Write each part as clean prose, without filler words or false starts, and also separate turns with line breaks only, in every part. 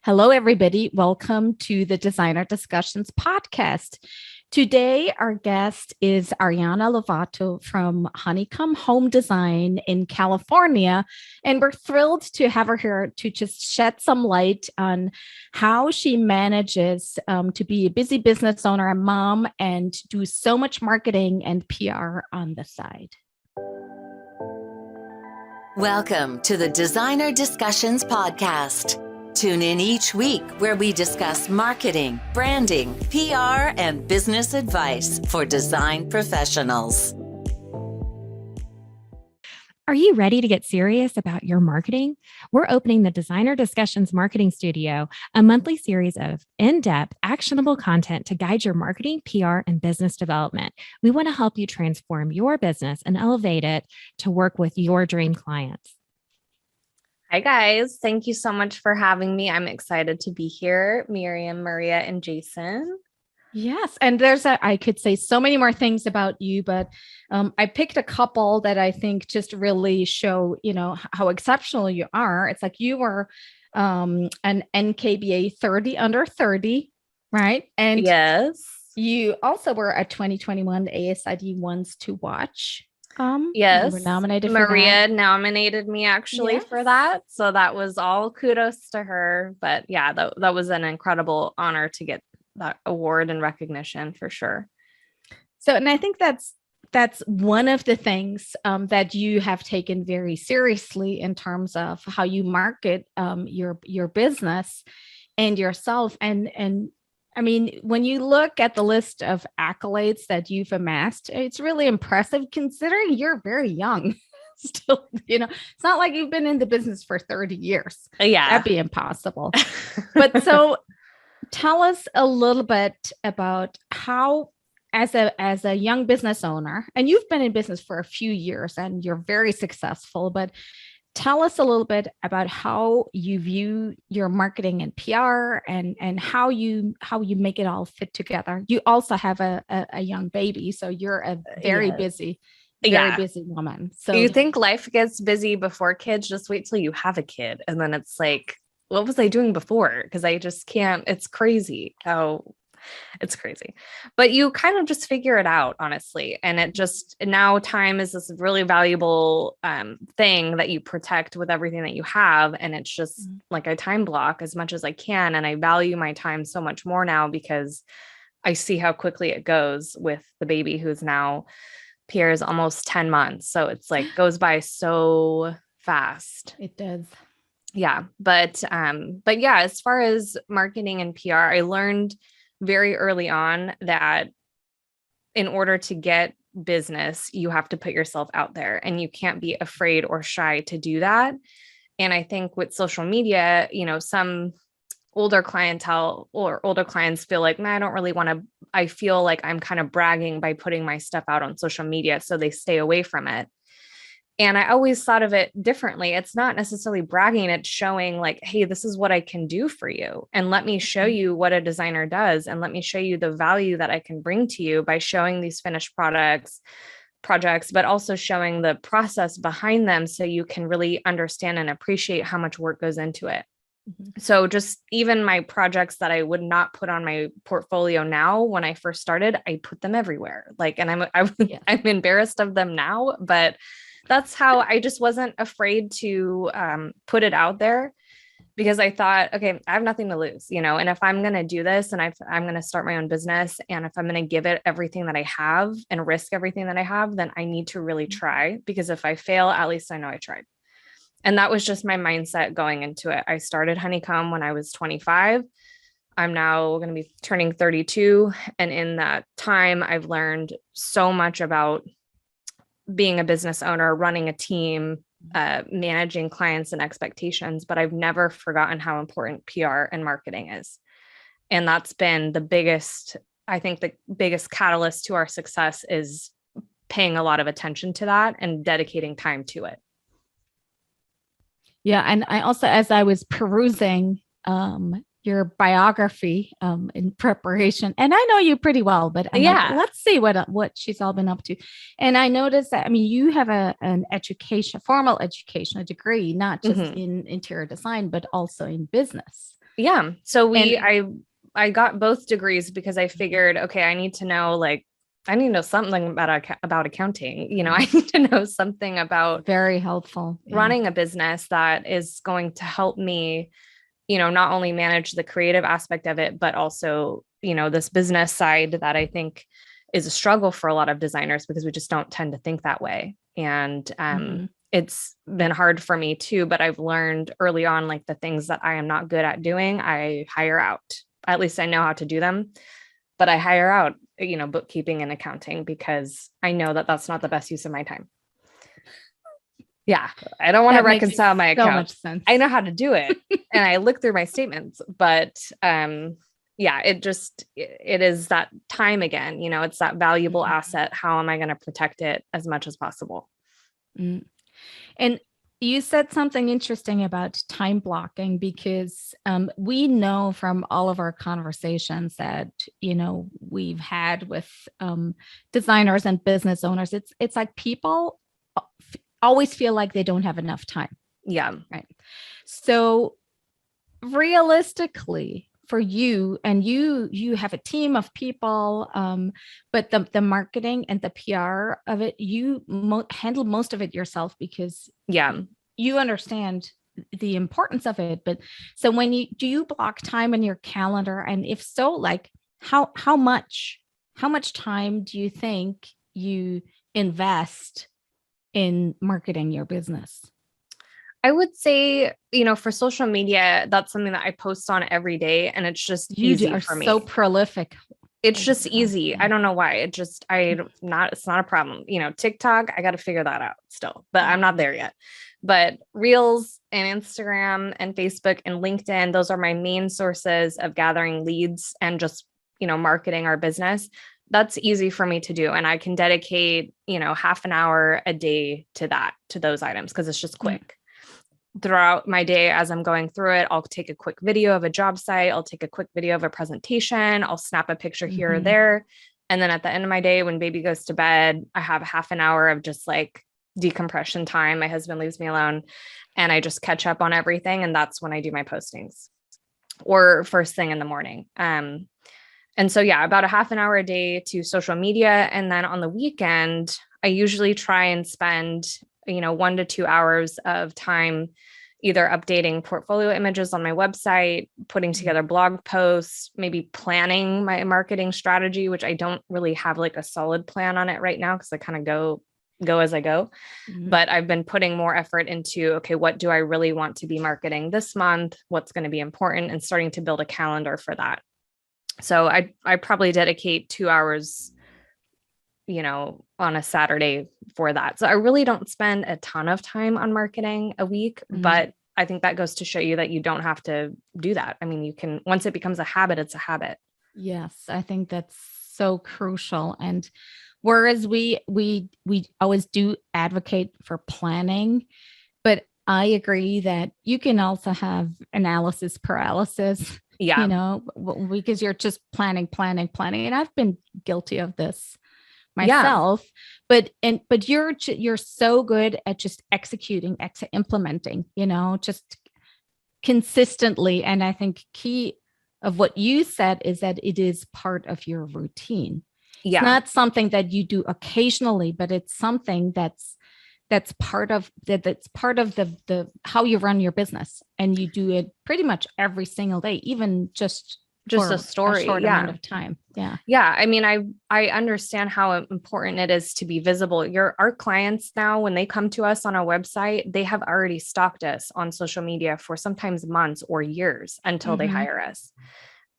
Hello, everybody. Welcome to the Designer Discussions podcast. Today, our guest is Ariana Lovato from Honeycomb Home Design in California. And we're thrilled to have her here to just shed some light on how she manages to be a busy business owner and mom and do so much marketing and PR on the side.
Welcome to the Designer Discussions podcast. Tune in each week where we discuss marketing, branding, PR, and business advice for design professionals.
Are you ready to get serious about your marketing? We're opening the Designer Discussions Marketing Studio, a monthly series of in-depth, actionable content to guide your marketing, PR, and business development. We want to help you transform your business and elevate it to work with your dream clients.
Hi, guys. Thank you so much for having me. I'm excited to be here. Mirjam, Maria, and Jason.
Yes. And I could say so many more things about you, but I picked a couple that I think just really show, how exceptional you are. It's like you were an NKBA 30 under 30, right? And
yes,
you also were a 2021 ASID Ones to Watch.
Yes,
you were nominated.
Maria nominated me actually for that. So that was all kudos to her. But yeah, that was an incredible honor to get that award and recognition for sure.
So, and I think that's one of the things that you have taken very seriously in terms of how you market your business and yourself. And I mean, when you look at the list of accolades that you've amassed, it's really impressive considering you're very young. Still, it's not like you've been in the business for 30 years.
Yeah,
that'd be impossible. But so tell us a little bit about how, as a young business owner, and you've been in business for a few years and you're very successful, but tell us a little bit about how you view your marketing and PR and how you make it all fit together. You also have a young baby, so you're a very busy woman. So
you think life gets busy before kids? Just wait till you have a kid. And then it's like, what was I doing before? Because I just can't, it's crazy it's crazy, but you kind of just figure it out, honestly. And it just, now time is this really valuable thing that you protect with everything that you have. And it's just like I time block as much as I can. And I value my time so much more now because I see how quickly it goes with the baby who's now, Pierre is almost 10 months. So it's like goes by so fast.
It does.
Yeah. But yeah, as far as marketing and PR, I learned very early on that in order to get business, you have to put yourself out there and you can't be afraid or shy to do that. And I think with social media, some older clientele or older clients feel like, I don't really want to, I feel like I'm kind of bragging by putting my stuff out on social media. So they stay away from it. And I always thought of it differently. It's not necessarily bragging. It's showing like, hey, this is what I can do for you. And let me show you what a designer does. And let me show you the value that I can bring to you by showing these finished projects, but also showing the process behind them so you can really understand and appreciate how much work goes into it. Mm-hmm. So just even my projects that I would not put on my portfolio now, when I first started, I put them everywhere. Like, and I'm embarrassed of them now, but that's how I just wasn't afraid to put it out there because I thought, okay, I have nothing to lose, and if I'm going to do this and I'm going to start my own business, and if I'm going to give it everything that I have and risk everything that I have, then I need to really try, because if I fail, at least I know I tried. And that was just my mindset going into it. I started Honeycomb when I was 25. I'm now going to be turning 32. And in that time, I've learned so much about being a business owner, running a team, managing clients and expectations, but I've never forgotten how important PR and marketing is. And that's been the biggest catalyst to our success is paying a lot of attention to that and dedicating time to it.
Yeah. And I also, as I was perusing your biography in preparation, and I know you pretty well, but I'm like, let's see what she's all been up to. And I noticed that, you have an formal educational degree, not just in interior design, but also in business.
Yeah. So I got both degrees because I figured, okay, I need to know something about accounting. I need to know something about
very helpful
running a business that is going to help me, not only manage the creative aspect of it, but also, this business side that I think is a struggle for a lot of designers because we just don't tend to think that way. And it's been hard for me too, but I've learned early on, like the things that I am not good at doing, I hire out. At least I know how to do them, but I hire out, bookkeeping and accounting because I know that that's not the best use of my time. Yeah. I don't want to reconcile my account.
So much sense.
I know how to do it and I look through my statements, but yeah, it is that time again, it's that valuable asset. How am I going to protect it as much as possible?
And you said something interesting about time blocking because we know from all of our conversations that, we've had with designers and business owners, it's like people always feel like they don't have enough time.
Yeah.
Right. So realistically, for you, and you have a team of people, but the marketing and the PR of it, you handle most of it yourself because you understand the importance of it. But so do you block time in your calendar? And if so, like how much time do you think you invest in marketing your business?
I would say, for social media, that's something that I post on every day and it's just easy for me.
So prolific.
It's just easy. Yeah. I don't know why. It's not a problem. TikTok, I got to figure that out still, but I'm not there yet. But Reels and Instagram and Facebook and LinkedIn, those are my main sources of gathering leads and just, marketing our business. That's easy for me to do. And I can dedicate, half an hour a day to those items because it's just quick. Throughout my day, as I'm going through it, I'll take a quick video of a job site. I'll take a quick video of a presentation. I'll snap a picture here or there. And then at the end of my day, when baby goes to bed, I have half an hour of just like decompression time. My husband leaves me alone and I just catch up on everything. And that's when I do my postings or first thing in the morning. And so, about a half an hour a day to social media. And then on the weekend, I usually try and spend 1 to 2 hours of time either updating portfolio images on my website, putting together blog posts, maybe planning my marketing strategy, which I don't really have like a solid plan on it right now because I kind of go as I go. But I've been putting more effort into, okay, what do I really want to be marketing this month? What's going to be important? And starting to build a calendar for that. So I probably dedicate 2 hours on a Saturday for that. So I really don't spend a ton of time on marketing a week, but I think that goes to show you that you don't have to do that. I mean, you can, once it becomes a habit, it's a habit.
Yes. I think that's so crucial. And whereas we always do advocate for planning, but I agree that you can also have analysis paralysis, because you're just planning. And I've been guilty of this myself, but you're so good at just executing, implementing, just consistently. And I think key of what you said is that it is part of your routine. It's not something that you do occasionally, but it's something that's part of the how you run your business, and you do it pretty much every single day, even just
a story,
a short amount of time.
Yeah. I mean, I understand how important it is to be visible. Our clients now, when they come to us on our website, they have already stalked us on social media for sometimes months or years until they hire us.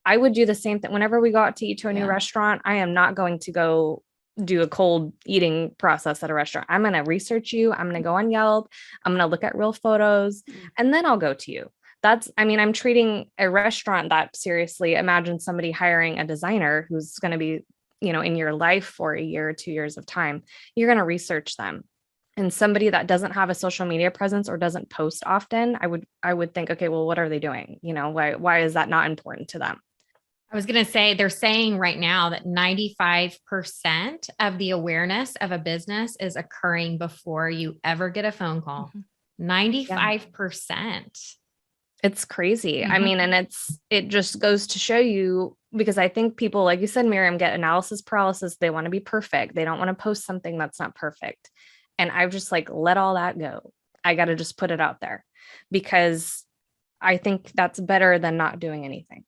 I would do the same thing whenever we go out to eat to a new restaurant. I am not going to go do a cold eating process at a restaurant. I'm going to research you. I'm going to go on Yelp. I'm going to look at real photos, and then I'll go to you. I'm treating a restaurant that seriously. Imagine somebody hiring a designer who's going to be, in your life for a year or 2 years of time. You're going to research them. And somebody that doesn't have a social media presence or doesn't post often, I would think, okay, well, what are they doing? Why is that not important to them?
I was going to say, they're saying right now that 95% of the awareness of a business is occurring before you ever get a phone call. 95%.
It's crazy. I mean, and it just goes to show you, because I think people, like you said, Mirjam, get analysis paralysis. They want to be perfect. They don't want to post something that's not perfect. And I've just like, let all that go. I got to just put it out there, because I think that's better than not doing anything.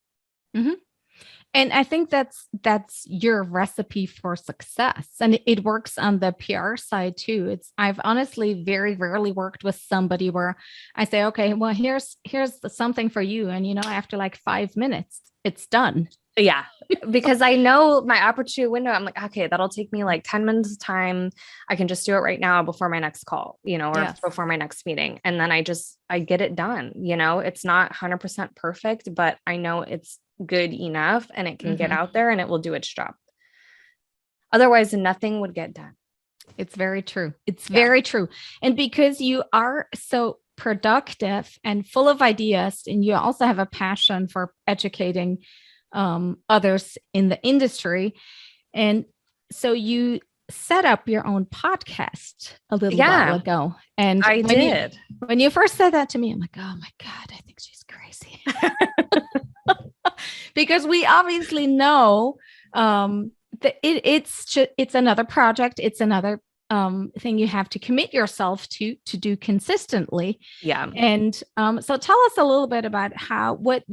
And I think that's your recipe for success. And it works on the PR side too. I've honestly very rarely worked with somebody where I say, okay, well, here's something for you. And, after like 5 minutes, it's done.
Yeah. Because I know my opportunity window, I'm like, okay, that'll take me like 10 minutes of time. I can just do it right now before my next call, or before my next meeting. And then I get it done. It's not 100% perfect, but I know it's good enough and it can get out there and it will do its job. Otherwise, nothing would get done.
It's very true. It's very true. And because you are so productive and full of ideas, and you also have a passion for educating others in the industry. And so you set up your own podcast a little while ago. And
I did.
When you first said that to me, I'm like, oh my God, I think she's crazy. Because we obviously know that it's another project. It's another thing you have to commit yourself to do consistently.
Yeah.
And so tell us a little bit about what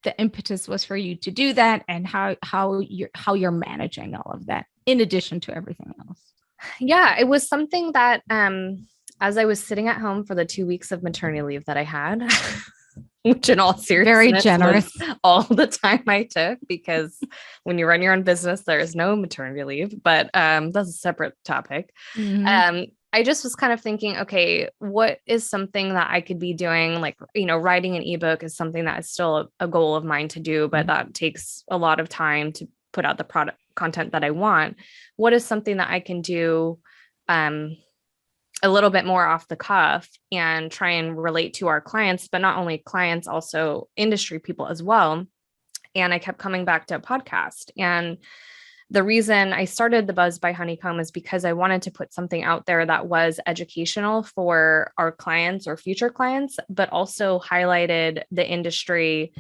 the impetus was for you to do that, and how you're managing all of that in addition to everything else.
Yeah, it was something that as I was sitting at home for the 2 weeks of maternity leave that I had, which in all seriousness,
very generous,
all the time I took, because when you run your own business, there is no maternity leave, but that's a separate topic. I just was kind of thinking, okay, what is something that I could be doing? Like, writing an ebook is something that is still a goal of mine to do, but that takes a lot of time to put out the product content that I want. What is something that I can do a little bit more off the cuff and try and relate to our clients, but not only clients, also industry people as well. And I kept coming back to a podcast. And the reason I started the Buzz by Honeycomb is because I wanted to put something out there that was educational for our clients or future clients, but also highlighted the industry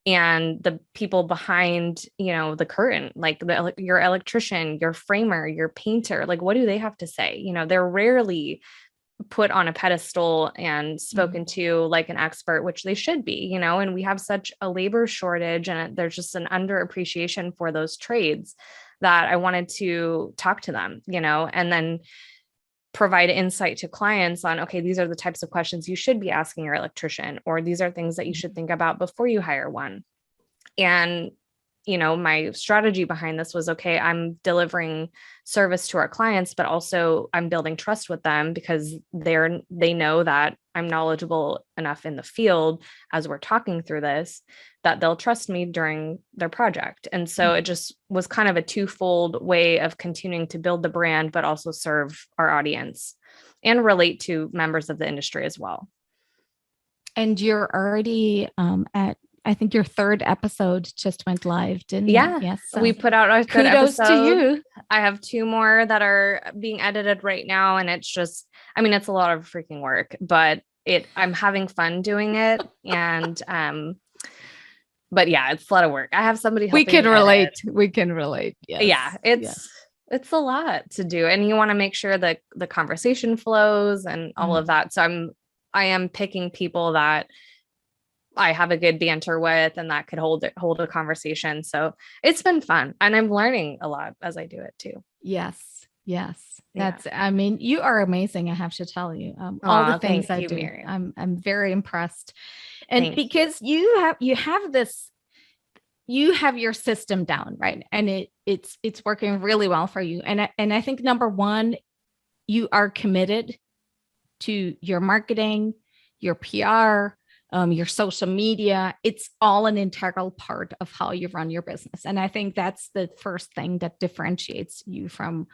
and the people behind, the curtain, like your electrician, your framer, your painter. Like, what do they have to say? They're rarely put on a pedestal and spoken to like an expert, which they should be, and we have such a labor shortage, and there's just an underappreciation for those trades that I wanted to talk to them, and then provide insight to clients on, okay, these are the types of questions you should be asking your electrician, or these are things that you should think about before you hire one. And, my strategy behind this was, okay, I'm delivering service to our clients, but also I'm building trust with them, because they know that I'm knowledgeable enough in the field as we're talking through this, that they'll trust me during their project. And so it just was kind of a twofold way of continuing to build the brand, but also serve our audience and relate to members of the industry as well.
And you're already I think your third episode just went live, didn't
you? Yes. So we put out our third
kudos
episode.
To you.
I have 2 more that are being edited right now. And it's just, it's a lot of freaking work, but I'm having fun doing it. And, but yeah, it's a lot of work. I have somebody helping.
We can relate. Yes.
Yeah. It's a lot to do. And you want to make sure that the conversation flows and all of that. So I am picking people that I have a good banter with and that could hold a conversation. So it's been fun, and I'm learning a lot as I do it too.
Yes. That's, you are amazing. I have to tell you, all the things I do, Mirjam. I'm very impressed. And thanks. Because you have your system down, right? And it's working really well for you. And I think number one, you are committed to your marketing, your PR, your social media. It's all an integral part of how you run your business. And I think that's the first thing that differentiates you from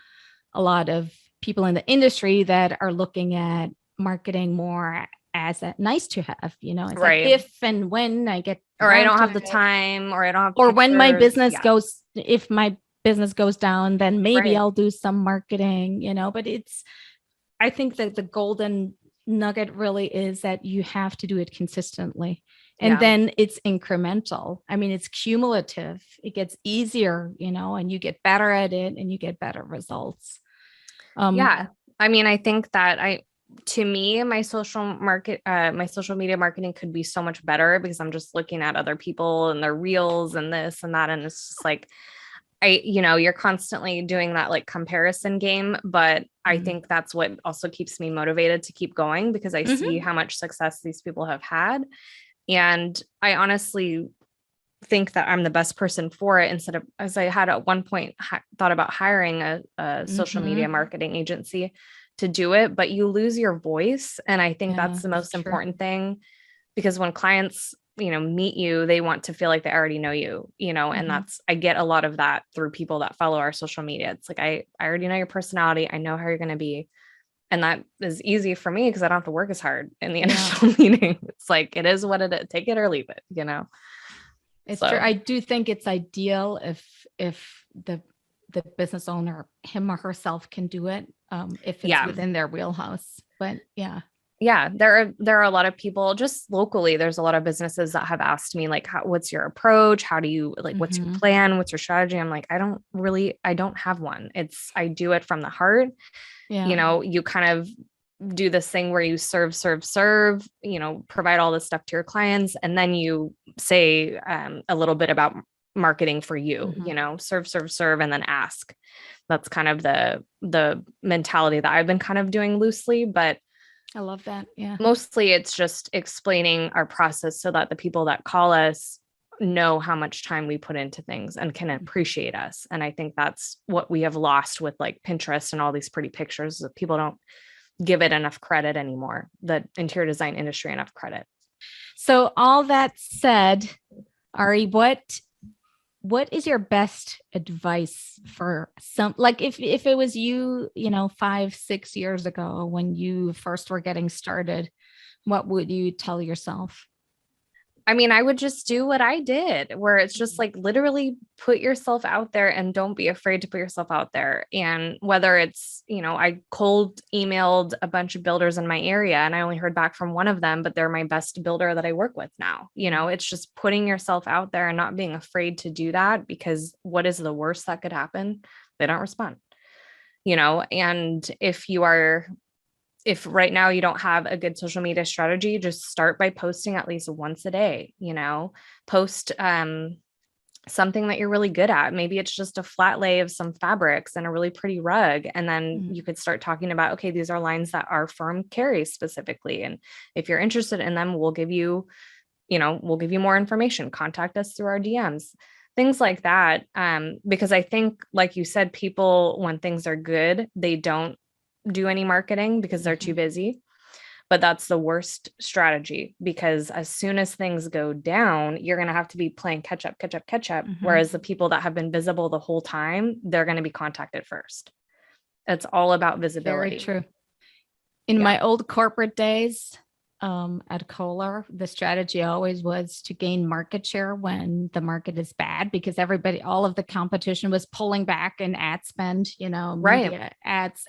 a lot of people in the industry that are looking at marketing more as a nice to have, it's right. Like if and when I get,
or I don't have the time, or I don't have,
or when my business goes, if my business goes down, then maybe I'll do some marketing, but I think that the golden nugget really is that you have to do it consistently. And
Yeah.
then it's incremental. I mean, it's cumulative. It gets easier, and you get better at it and you get better results.
Yeah. I mean, I think that to me, my social media marketing could be so much better because I'm just looking at other people and their reels and this and that. And it's just like, you're constantly doing that like comparison game, but I think that's what also keeps me motivated to keep going because I see how much success these people have had. And I honestly think that I'm the best person for it instead of, as I had at one point thought about hiring a social media marketing agency to do it, but you lose your voice. And I think that's the most important thing because when clients, meet you, they want to feel like they already know you, and I get a lot of that through people that follow our social media. It's like, I already know your personality. I know how you're going to be. And that is easy for me because I don't have to work as hard in the initial meeting. It's like, it is what it is. Take it or leave it,
It's true. I do think it's ideal if the business owner, him or herself, can do it, if it's within their wheelhouse. But
there are a lot of people just locally. There's a lot of businesses that have asked me like, what's your approach? How do you what's your plan? What's your strategy? I'm like, I don't have one. I do it from the heart. You kind of do this thing where you serve, provide all this stuff to your clients. And then you say a little bit about marketing for you, serve, and then ask. That's kind of the mentality that I've been kind of doing loosely, but
I love that. Yeah.
Mostly it's just explaining our process so that the people that call us know how much time we put into things and can appreciate us. And I think that's what we have lost with like Pinterest and all these pretty pictures, that people don't give it enough credit anymore, the interior design industry enough credit.
So all that said, Ari, what is your best advice for like if it was you, 5-6 years ago when you first were getting started, what would you tell yourself?
I mean, I would just do what I did, where it's just like literally put yourself out there and don't be afraid to put yourself out there. And whether it's, I cold emailed a bunch of builders in my area and I only heard back from one of them, but they're my best builder that I work with now. It's just putting yourself out there and not being afraid to do that, because what is the worst that could happen? They don't respond, and if right now you don't have a good social media strategy, just start by posting at least once a day, post something that you're really good at. Maybe it's just a flat lay of some fabrics and a really pretty rug. And then you could start talking about, okay, these are lines that our firm carries specifically. And if you're interested in them, we'll give you more information. Contact us through our DMs, things like that. Because I think, like you said, people, when things are good, they don't do any marketing because they're too busy. But that's the worst strategy, because as soon as things go down, you're going to have to be playing catch up. Whereas the people that have been visible the whole time, they're going to be contacted first. It's all about visibility.
Very true. In my old corporate days at Kohler, the strategy always was to gain market share when the market is bad, because all of the competition was pulling back in ad spend, media ads,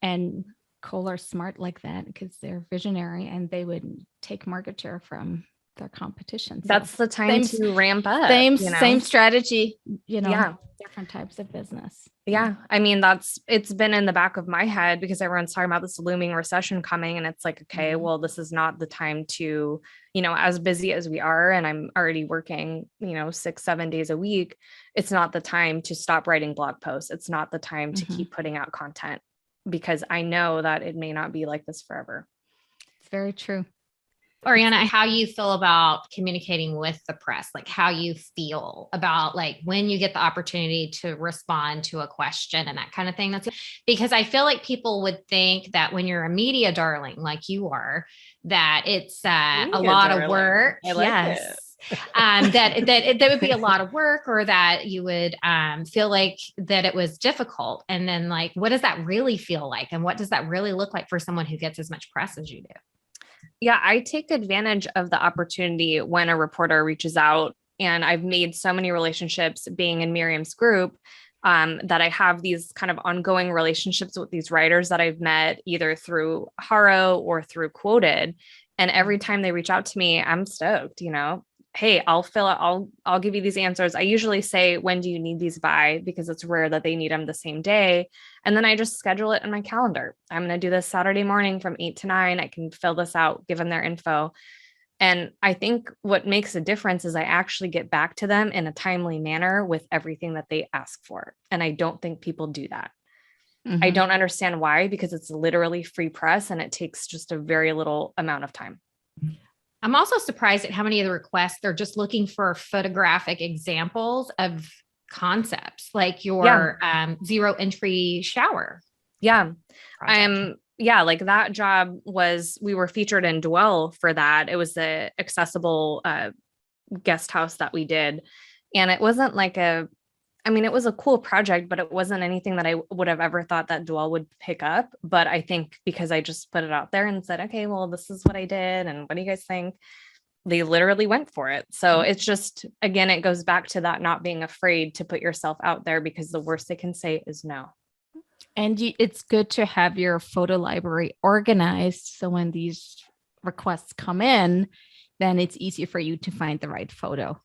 and Kohler's smart like that because they're visionary and they would take market share from their competition. So
that's the time to ramp up.
Same strategy, different types of business.
Yeah. I mean, it's been in the back of my head because everyone's talking about this looming recession coming. And it's like, okay, well, this is not the time to, as busy as we are, and I'm already working, 6-7 days a week. It's not the time to stop writing blog posts. It's not the time to keep putting out content, because I know that it may not be like this forever.
It's very true.
Ariana, how you feel about communicating with the press, like how you feel about like when you get the opportunity to respond to a question and that kind of thing. That's because I feel like people would think that when you're a media darling, like you are, that it's a lot of work.
I like it.
That would be a lot of work, or that you would feel like that it was difficult. And then like, what does that really feel like? And what does that really look like for someone who gets as much press as you do?
Yeah, I take advantage of the opportunity when a reporter reaches out, and I've made so many relationships being in Mirjam's group that I have these kind of ongoing relationships with these writers that I've met either through Haro or through Quoted. And every time they reach out to me, I'm stoked, hey, I'll give you these answers. I usually say, when do you need these by? Because it's rare that they need them the same day. And then I just schedule it in my calendar. I'm going to do this Saturday morning from 8 to 9. I can fill this out, give them their info. And I think what makes a difference is I actually get back to them in a timely manner with everything that they ask for. And I don't think people do that. Mm-hmm. I don't understand why, because it's literally free press and it takes just a very little amount of time.
I'm also surprised at how many of the requests they're just looking for photographic examples of concepts, like your zero entry shower.
Yeah. Like that job we were featured in Dwell for that. It was the accessible guest house that we did. And it wasn't it was a cool project, but it wasn't anything that I would have ever thought that Dwell would pick up. But I think because I just put it out there and said, okay, well, this is what I did. And what do you guys think? They literally went for it. So it's just, again, it goes back to that not being afraid to put yourself out there, because the worst they can say is no.
And it's good to have your photo library organized. So when these requests come in, then it's easier for you to find the right photo.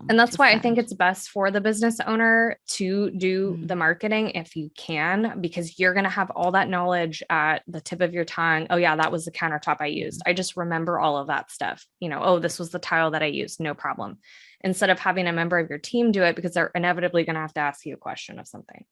And that's why I think it's best for the business owner to do the marketing if you can, because you're going to have all that knowledge at the tip of your tongue. Oh yeah, that was the countertop I used. I just remember all of that stuff. Oh, this was the tile that I used. No problem. Instead of having a member of your team do it, because they're inevitably going to have to ask you a question of something.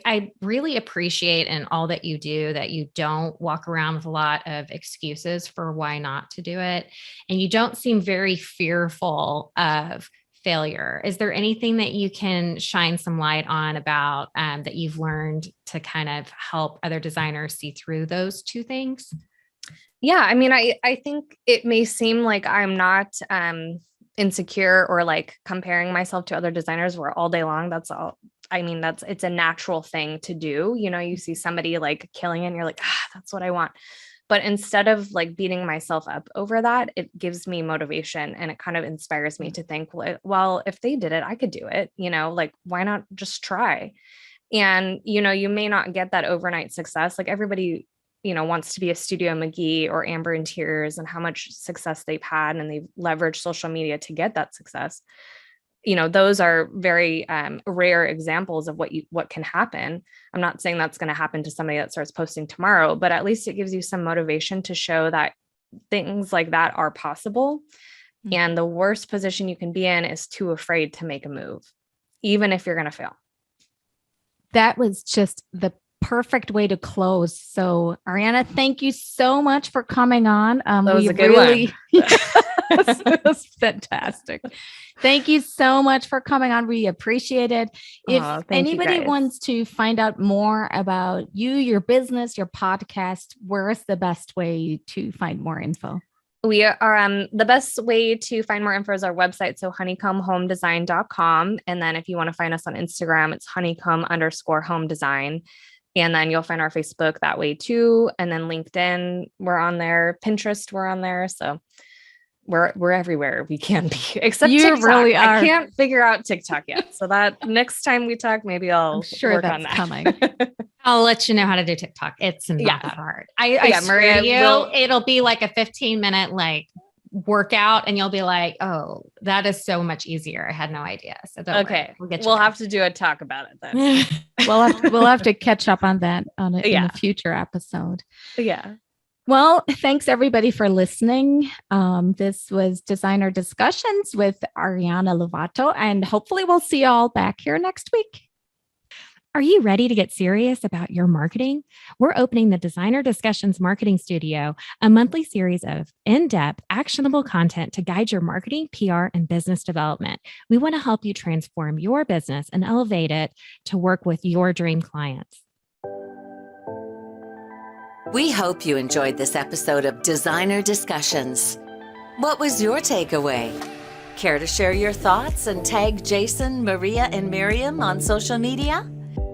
I really appreciate in all that you do that you don't walk around with a lot of excuses for why not to do it. And you don't seem very fearful of failure. Is there anything that you can shine some light on about that you've learned to kind of help other designers see through those two things?
Yeah. I think it may seem like I'm not insecure or like comparing myself to other designers where all day long, that's all. It's a natural thing to do. You see somebody like killing it and you're like, that's what I want. But instead of like beating myself up over that, it gives me motivation and it kind of inspires me to think, well, if they did it, I could do it, why not just try? And, you may not get that overnight success. Like everybody, wants to be a Studio McGee or Amber Interiors and how much success they've had, and they've leveraged social media to get that success. Those are very rare examples of what can happen. I'm not saying that's going to happen to somebody that starts posting tomorrow, but at least it gives you some motivation to show that things like that are possible. Mm-hmm. And the worst position you can be in is too afraid to make a move, even if you're going to fail.
That was just the perfect way to close. So Ariana, thank you so much for coming on.
That was a good one.
It was fantastic. Thank you so much for coming on. We appreciate it. If anybody wants to find out more about you, your business, your podcast, where's the best way to find more info?
We are the best way to find more info is our website. So honeycombhomedesign.com. And then if you want to find us on Instagram, it's honeycomb_home design. And then you'll find our Facebook that way too. And then LinkedIn, we're on there. Pinterest, we're on there. So we're everywhere we can be, except you TikTok. Really are. I can't figure out TikTok yet. So that next time we talk, maybe I'm sure work on that.
Coming.
I'll let you know how to do TikTok. It's not that hard. I swear to you, it'll be like a 15-minute workout and you'll be like, oh, that is so much easier. I had no idea. So don't worry.
We'll have to do a talk about it then.
we'll have to catch up on that in a future episode.
Yeah.
Well, thanks everybody for listening. This was Designer Discussions with Ariana Lovato, and hopefully we'll see you all back here next week.
Are you ready to get serious about your marketing? We're opening the Designer Discussions Marketing Studio, a monthly series of in-depth, actionable content to guide your marketing, PR, and business development. We want to help you transform your business and elevate it to work with your dream clients.
We hope you enjoyed this episode of Designer Discussions. What was your takeaway? Care to share your thoughts and tag Jason, Maria, and Mirjam on social media?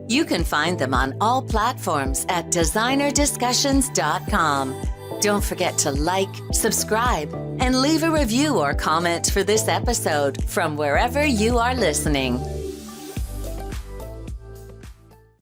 You can find them on all platforms at designerdiscussions.com. Don't forget to like, subscribe, and leave a review or comment for this episode from wherever you are listening.